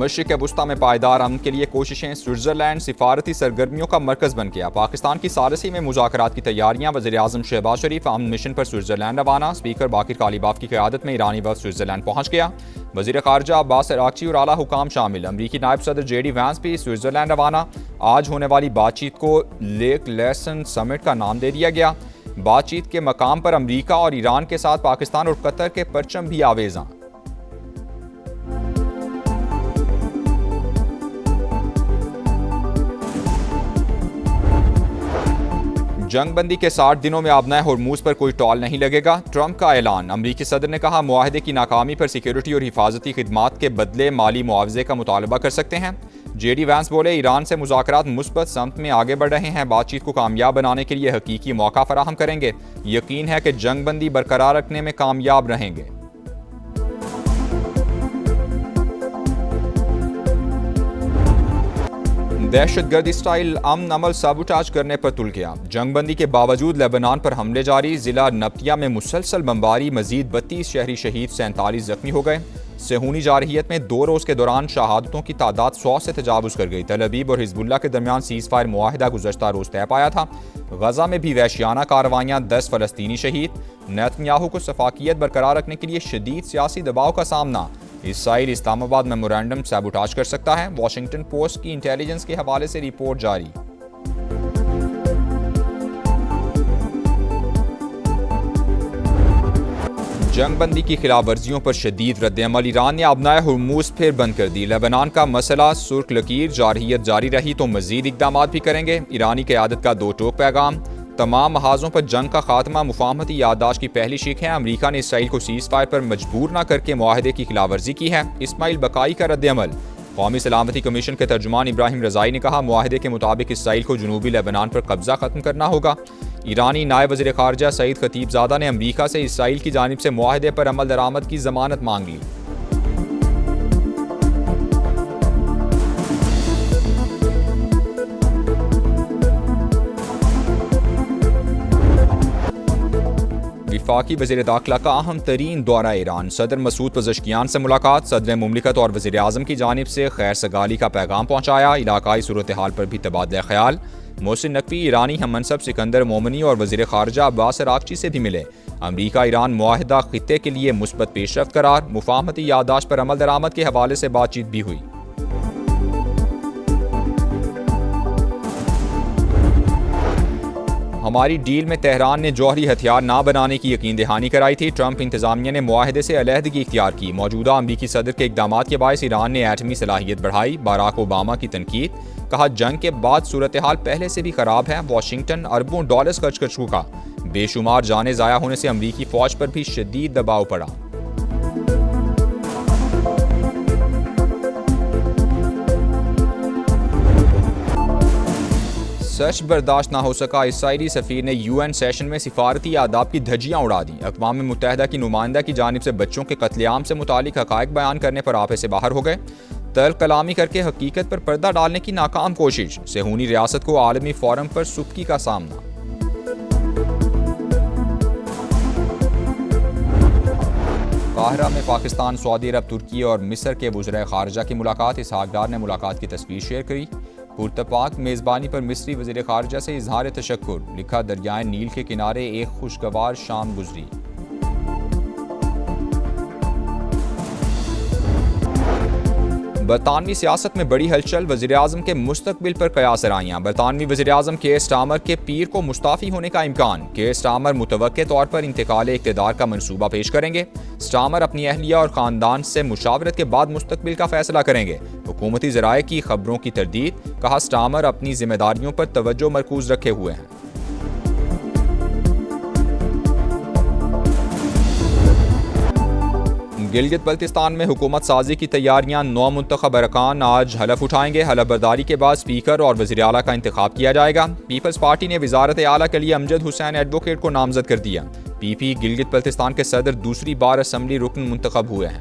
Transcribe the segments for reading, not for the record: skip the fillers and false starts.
मशरिक़ वुस्ता में पायदार अमन के लिए कोशिशें, स्विट्ज़रलैंड सिफारती सरगर्मियों का मरकज़ बन गया। पाकिस्तान की सालसी में मुज़ाकरात की तैयारियां, वज़ीर-ए-आज़म शहबाज शरीफ अमन मिशन पर स्विट्ज़रलैंड रवाना। स्पीकर बाकिर कालीबाफ की क़यादत में ईरानी वफ़द स्विट्ज़रलैंड पहुँच गया। वज़ीर ख़ारजा अब्बास अराग़ची और आला हुकाम शामिल। अमरीकी नायब सदर JD वैंस भी स्विट्ज़रलैंड रवाना। आज होने वाली बातचीत को लेक लेसन समिट का नाम दे दिया गया। बातचीत के मकाम पर अमरीका और ईरान के साथ पाकिस्तान और कतर के परचम भी आवेज़ां। जंगबंदी के 60 दिनों में आबनाए होर्मुज पर कोई टॉल नहीं लगेगा, ट्रंप का ऐलान। अमरीकी सदर ने कहा, मुआहदे की नाकामी पर सिक्योरिटी और हिफाजती खिदमात के बदले माली मुआवजे का मुतालबा कर सकते हैं। JD वैंस बोले, ईरान से मुज़ाकरात मुस्बत समत में आगे बढ़ रहे हैं। बातचीत को कामयाब बनाने के लिए हकीकी मौका फराहम करेंगे। यकीन है कि जंगबंदी बरकरार रखने में कामयाब रहेंगे। दहशतगर्दी स्टाइल अमन अमल साबुटाज करने पर तुल गया। जंगबंदी के बावजूद लेबनान पर हमले जारी। जिला नब्तिया में मुसलसल बमबारी, मजीद 32 शहरी शहीद, 47 जख्मी हो गए। सेहूनी जारहियत में 2 रोज़ के दौरान शहादतों की तादाद 100 से तजावुज़ कर गई। तल अवीव और हिजबुल्लाह के दरमियान सीज़ फायर मुआहिदा गुज़श्ता रोज़ तय पाया था। गजा में भी वहशियाना कार्रवाइयाँ, 10 फ़लस्तीनी शहीद। नेतन्याहू को सफाकियत बरकरार रखने के लिए शदीद सियासी दबाव का सामना। इसराइल इस्लामाबाद मेमोरेंडम सैबोटाज कर सकता है। वॉशिंगटन पोस्ट की इंटेलिजेंस के हवाले से रिपोर्ट जारी। जंगबंदी की खिलाफ वर्जियों पर शदीद रद्द-ए-अमल। ईरान ने आबनाए हुर्मुज फिर बंद कर दी। लेबनान का मसला सुर्ख लकीर, जारहियत जारी रही तो मजीद इकदाम भी करेंगे। ईरानी क़यादत का 2 टोक पैगाम। तमाम महाजों पर जंग का खात्मा मुफाहमती याददाश्त की पहली शीख है। अमरीका ने इसराइल को सीज़ फायर पर मजबूर न करके मुआहदे की खिलाफ वर्जी की है। इस्माइल बकाई का रद्द-ए-अमल। कौमी सलामती कमीशन के तर्जुमान इब्राहिम रज़ाई ने कहा, मुआहदे के मुताबिक इसराइल को जनूबी लेबनान पर कब्जा खत्म करना होगा। ईरानी नायब वज़ीर ख़ारजा सईद खतीबज़ादा ने अमरीका से इसराइल की जानिब से मुआहदे पर अमल दरामद की ज़मानत मांग ली। वफाकी वज़ीर दाखिला का अहम तरीन दौरा ईरान। सदर मसूद पज़ेश्कियान से मुलाकात। सदर मुमलिकत और वज़ीर आज़म की जानिब से खैर सगाली का पैगाम पहुँचाया। इलाकाई सूरत हाल पर भी तबादला ख्याल। मोहसिन नकवी ईरानी हम मनसब सिकंदर मोमनी और वज़ीर ख़ारजा अब्बास अराग़ची से भी मिले। अमरीका ईरान मुआहिदा ख़ित्ते के लिए मुस्बत पेशरफ्त करार। मुफाहमती याददाश्त पर अमल दरामद के हवाले से बातचीत भी हुई। हमारी डील में तेहरान ने जौहरी हथियार ना बनाने की यकीन दहानी कराई थी। ट्रंप इंतजामिया ने मुआहदे से अलहदगी इख्तियार की। मौजूदा अमरीकी सदर के इकदामात के बायस ईरान ने एटमी सलाहियत बढ़ाई। बाराक ओबामा की तनकीद। कहा, जंग के बाद सूरत हाल पहले से भी खराब है। वाशिंगटन अरबों डॉलर्स खर्च कर चुका। बेशुमार जाने ज़ाया होने से अमरीकी फ़ौज पर भी शदीद दबाव पड़ा। सच बर्दाश्त ना हो सका। इसराइली सफ़ीर ने UN सेशन में सिफारती आदाब की धज्जियाँ उड़ा दी। अक़वाम मुत्तहिदा की नुमाइंदा की जानिब से बच्चों के कत्लेआम से मुतालिक हक़ाइक़ बयान करने पर आपे से बाहर हो गए। तल्ख़ कलामी करके हकीकत पर पर्दा डालने की नाकाम कोशिश। सेहूनी रियासत को आलमी फ़ोरम पर सुबकी का सामना। काहिरा में पाकिस्तान, सऊदी अरब, तुर्की और मिस्र के वज़ीर ख़ारजा की मुलाकात। इसहाक़ डार ने मुलाकात की तस्वीर शेयर करी। पुरतपाक मेज़बानी पर मिस्री वज़ीर ख़ारजा से इज़हार तशक्कुर। लिखा, दरियाए नील के किनारे एक खुशगवार शाम गुजरी। बरतानवी सियासत में बड़ी हलचल। वज़ीर आज़म के मुस्तकबिल पर कयास राइयाँ। बरतानवी वज़ीर आज़म केयर स्टार्मर के पीर को मुस्ताफ़ी होने का इम्कान। केयर स्टार्मर मुतवक्के तौर पर इंतकाल इक़्तिदार का मनसूबा पेश करेंगे। स्टार्मर अपनी अहलिया और ख़ानदान से मुशावरत के बाद मुस्तकबिल का फैसला करेंगे। हुकूमती ज़राए की खबरों की तरदीद। कहा, स्टार्मर अपनी जिम्मेदारियों पर तवज्जो मरकूज़ रखे हुए हैं। गिलगित बल्तिस्तान में हुकूमत साजी की तैयारियां। 9 मुंतखब अरकान आज हलफ उठाएंगे। हलफ बर्दारी के बाद स्पीकर और वज़ीर आला का इंतखाब किया जाएगा। पीपल्स पार्टी ने वज़ारत आला के लिए अमजद हुसैन एडवोकेट को नामजद कर दिया। PP गिलगित बल्तिस्तान के सदर दूसरी बार असम्बली रुकन मुंतखब हुए हैं।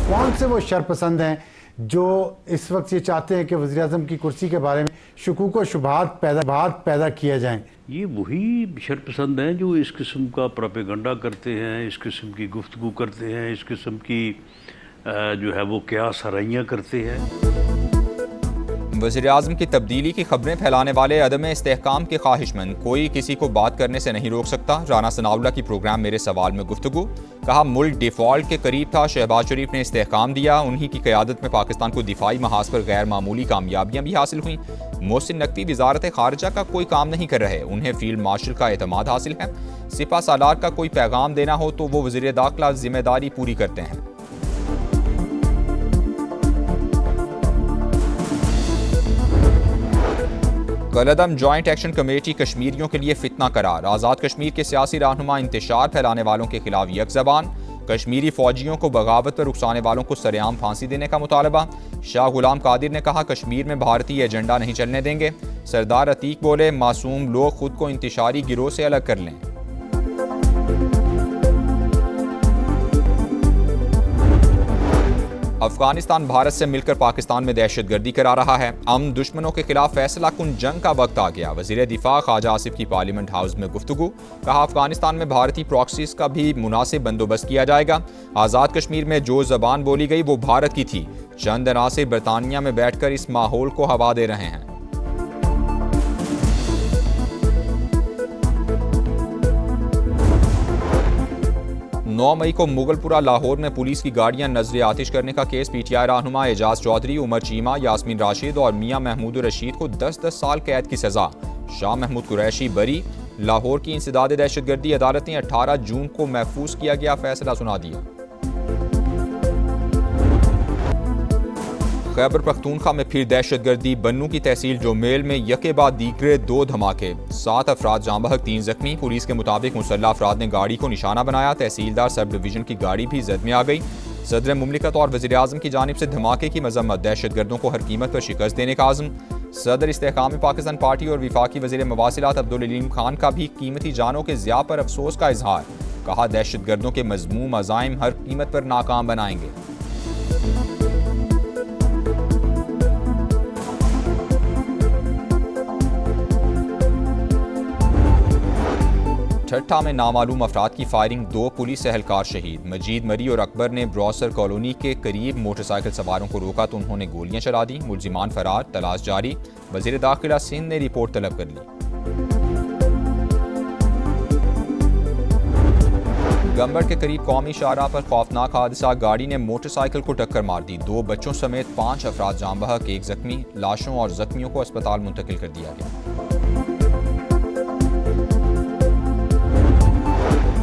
कौन से वो शरपसंद हैं जो इस वक्त ये चाहते हैं कि वज़ीर आज़म की कुर्सी के बारे में शुकूक व शुबहात पैदा किए जाएं? ये वही शरपसंद हैं जो इस किस्म का प्रोपेगंडा करते हैं, इस किस्म की गुफ्तगू करते हैं, इस किस्म की जो है वो क्या सराइयाँ करते हैं। वज़ीर-ए-आज़म की तब्दीली की खबरें फैलाने वाले अदम इस्तेहकाम के ख्वाहिशमंद कोई किसी को बात करने से नहीं रोक सकता। राना सनाउल्लाह की प्रोग्राम मेरे सवाल में गुफ्तगू। कहा मुल्क डिफ़ॉल्ट के करीब था, शहबाज शरीफ ने इस्तेहकाम दिया। उन्हीं की क़यादत में पाकिस्तान को दिफाई महाज पर गैर मामूली कामयाबियाँ भी हासिल हुई। मोहसिन नकवी वज़ारत ख़ारिजा का कोई काम नहीं कर रहे, उन्हें फील्ड मार्शल का एतमाद हासिल है। सिपा सालार का कोई पैगाम देना हो तो वो वज़ीर दाखिला जिम्मेदारी पूरी करते हैं। कलअदम जॉइंट एक्शन कमेटी कश्मीरियों के लिए फितना करार। आज़ाद कश्मीर के सियासी रहनुमा इंतशार फैलाने वालों के खिलाफ यकज़बान। कश्मीरी फौजियों को बगावत पर उकसाने वालों को सरेआम फांसी देने का मुतालबा। शाह गुलाम कादिर ने कहा कश्मीर में भारतीय एजेंडा नहीं चलने देंगे। सरदार अतीक बोले मासूम लोग खुद को इंतशारी गिरोह से अलग कर लें। अफगानिस्तान भारत से मिलकर पाकिस्तान में दहशतगर्दी करा रहा है। अमन दुश्मनों के खिलाफ फैसला कुन जंग का वक्त आ गया। वज़ीर दिफा ख्वाजा आसिफ की पार्लियामेंट हाउस में गुफ्तगू। कहा अफगानिस्तान में भारतीय प्रॉक्सीज का भी मुनासिब बंदोबस्त किया जाएगा। आज़ाद कश्मीर में जो ज़बान बोली गई वो भारत की थी। चंद अनासिर बरतानिया में बैठकर इस माहौल को हवा दे रहे हैं। नौ मई को मुगलपुरा लाहौर में पुलिस की गाड़ियां नजर आतिश करने का केस। पीटीआई रहनुमा एजाज चौधरी, उमर चीमा, यास्मीन राशिद और मियां महमूद रशीद को 10-10 साल कैद की सजा। शाह महमूद कुरैशी बरी। लाहौर की इंसदाद दहशतगर्दी अदालत ने 18 जून को महफूज किया गया फैसला सुना दिया। खैबर पख्तूनख्वा में फिर दहशतगर्दी। बन्नू की तहसील जोमेल में यके बाद दीगरे 2 धमाके। 7 अफराद जाँ बहक, 3 जख्मी। पुलिस के मुताबिक मुसल्लह अफराद ने गाड़ी को निशाना बनाया। तहसीलदार सब डिवीजन की गाड़ी भी जद में आ गई। सदर मुमलिकत और वज़ीर-ए-आज़म की जानिब से धमाके की मजम्मत। दहशतगर्दों को हर कीमत पर शिकस्त देने का आज़म। सदर इस्तेहकाम पाकिस्तान पार्टी और विफाकी वज़ीर मवासिलात अब्दुल अलीम खान का भी कीमती जानों के ज़िया पर अफसोस का इजहार। कहा दहशतगर्दों के मज़मूम अज़ाइम हर कीमत पर नाकाम बनाएंगे। ठट्ठा में नामालूम अफराद की फायरिंग, 2 पुलिस एहलकार शहीद। मजीद मरी और अकबर ने ब्रॉसर कॉलोनी के करीब मोटरसाइकिल सवारों को रोका तो उन्होंने गोलियां चला दी। मुलजिमान फरार, तलाश जारी। वजीर दाखिला सिंध ने रिपोर्ट तलब कर ली। गंबड़ के करीब कौमी शाहराह पर खौफनाक हादसा। गाड़ी ने मोटरसाइकिल को टक्कर मार दी। 2 बच्चों समेत 5 अफराद जाँ बहक, 1 जख्मी। लाशों और जख्मियों को अस्पताल मुंतकिल कर दिया गया।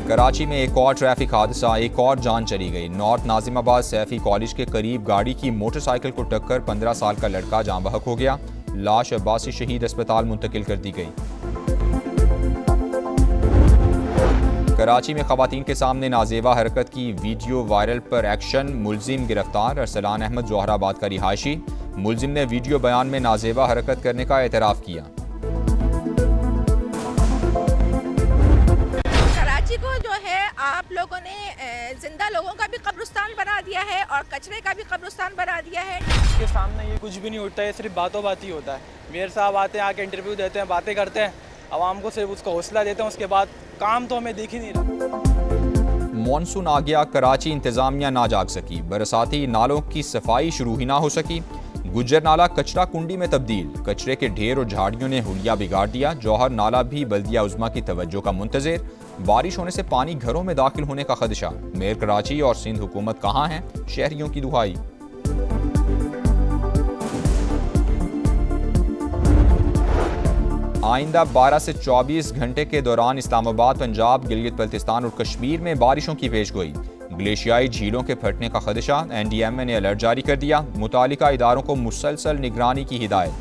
कराची में एक और ट्रैफिक हादसा, एक और जान चली गई। नॉर्थ नाजिमाबाद सैफी कॉलेज के करीब गाड़ी की मोटरसाइकिल को टक्कर 15 साल का लड़का जाँ बहक हो गया। लाश अब्बासी शहीद अस्पताल मुंतकिल कर दी गई। कराची में खवातीन के सामने नाजेबा हरकत की वीडियो वायरल पर एक्शन। मुलजिम गिरफ्तार। अरसलान अहमद जोहराबाद का रिहायशी। मुलजिम ने वीडियो बयान में नाजेबा हरकत करने का एतराफ़ किया। को जो है आप लोगों ने जिंदा लोगों का भी कब्रिस्तान बना दिया है और कचरे का भी कब्रिस्तान बना दिया है। इसके सामने ये कुछ भी नहीं उठता है, सिर्फ बातों बात ही होता है। मेयर साहब आते हैं, आके इंटरव्यू देते हैं, बातें करते हैं, आवाम को सिर्फ उसका हौसला देते हैं, उसके बाद काम तो हमें दिख ही नहीं रहा। मॉनसून आ गया, कराची इंतजामिया ना जाग सकी। बरसाती नालों की सफाई शुरू ही ना हो सकी। गुज्जर नाला कचरा कुंडी में तब्दील। कचरे के ढेर और झाड़ियों ने हुलिया बिगाड़ दिया। जौहर नाला भी बल्दिया उज़्मा की तवज्जो का मुंतज़िर। बारिश होने से पानी घरों में दाखिल होने का खदशा। मेयर कराची और सिंध हुकूमत कहाँ हैं, शहरियों की दुहाई। आइंदा 12 से 24 घंटे के दौरान इस्लामाबाद, पंजाब, गिलगित बल्तिस्तान और कश्मीर में बारिशों की पेशगोई। ग्लेशियाई झीलों के फटने का खदशा। NDMA ने अलर्ट जारी कर दिया। मुतालिका इदारों को मुसलसल निगरानी की हिदायत।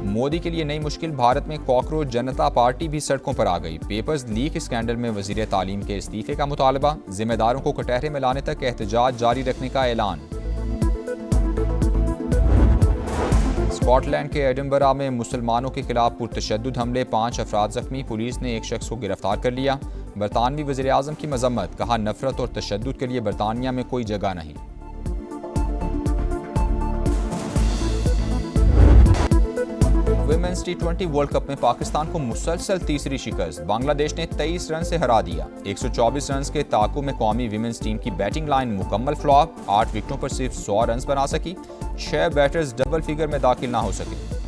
मोदी के लिए नई मुश्किल। भारत में कॉकरोच जनता पार्टी भी सड़कों पर आ गई। पेपर्स लीक स्कैंडल में वजीर तालीम के इस्तीफे का मुतालबा। जिम्मेदारों को कटहरे में लाने तक एहतजाज जारी रखने का ऐलान। स्कॉटलैंड के एडिनबरा में मुसलमानों के खिलाफ पुरतशद्दुद हमले, 5 अफराद जख्मी। पुलिस ने एक शख्स को गिरफ्तार कर लिया। बरतानवी वज़ीर आज़म की मजम्मत। कहा नफरत और तशद्दुद के लिए बरतानिया में कोई जगह नहीं। वुमेन्स T20 वर्ल्ड कप में पाकिस्तान को मुसलसल तीसरी शिकस्त। बांग्लादेश ने 23 रन से हरा दिया। 124 रन के ताकू में कौमी विमेंस टीम की बैटिंग लाइन मुकम्मल फ्लॉप। 8 विकेटों पर सिर्फ 100 रन बना सकी। 6 बैटर्स डबल फिगर में दाखिल ना हो सके।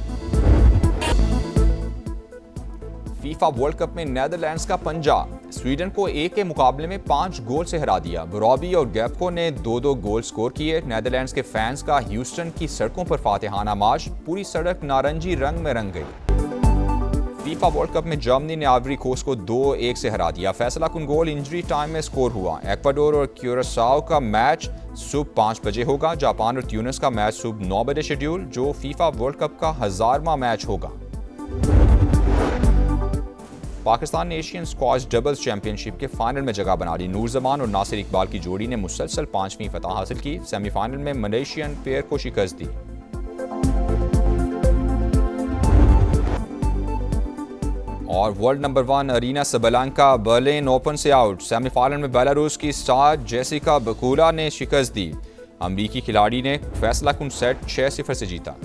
फीफा वर्ल्ड कप में नीदरलैंड्स का पंजा स्वीडन को 1 के मुकाबले में 5 गोल से हरा दिया। रॉबी और गैप्को ने 2-2 गोल स्कोर किए। नीदरलैंड्स के फैंस का ह्यूस्टन की सड़कों पर फातिहाना मार्च। पूरी सड़क नारंगी रंग में रंग गई। फीफा वर्ल्ड कप में जर्मनी ने आइवरी कोस्ट को 2-1 से हरा दिया। फैसला कुन गोल इंजरी टाइम में स्कोर हुआ। एक्वाडोर और क्यूरासाओ का मैच सुबह 5 बजे होगा। जापान और ट्यूनिस का मैच सुबह 9 बजे शेड्यूल, जो फीफा वर्ल्ड कप का 1000वां मैच होगा। पाकिस्तान ने एशियन स्क्वॉश डबल्स चैंपियनशिप के फाइनल में जगह बना ली। नूर जमान और नासिर इकबाल की जोड़ी ने मुसलसल 5वीं फतह हासिल की। सेमीफाइनल में मलेशियन पेयर को शिकस्त दी। और world number 1 Aryna Sabalenka Berlin open से आउट। सेमीफाइनल में बेलारूस की स्टार जेसिका बकुला ने शिकस्त दी। अमरीकी खिलाड़ी ने फैसला कुन सेट 6-0 से जीता।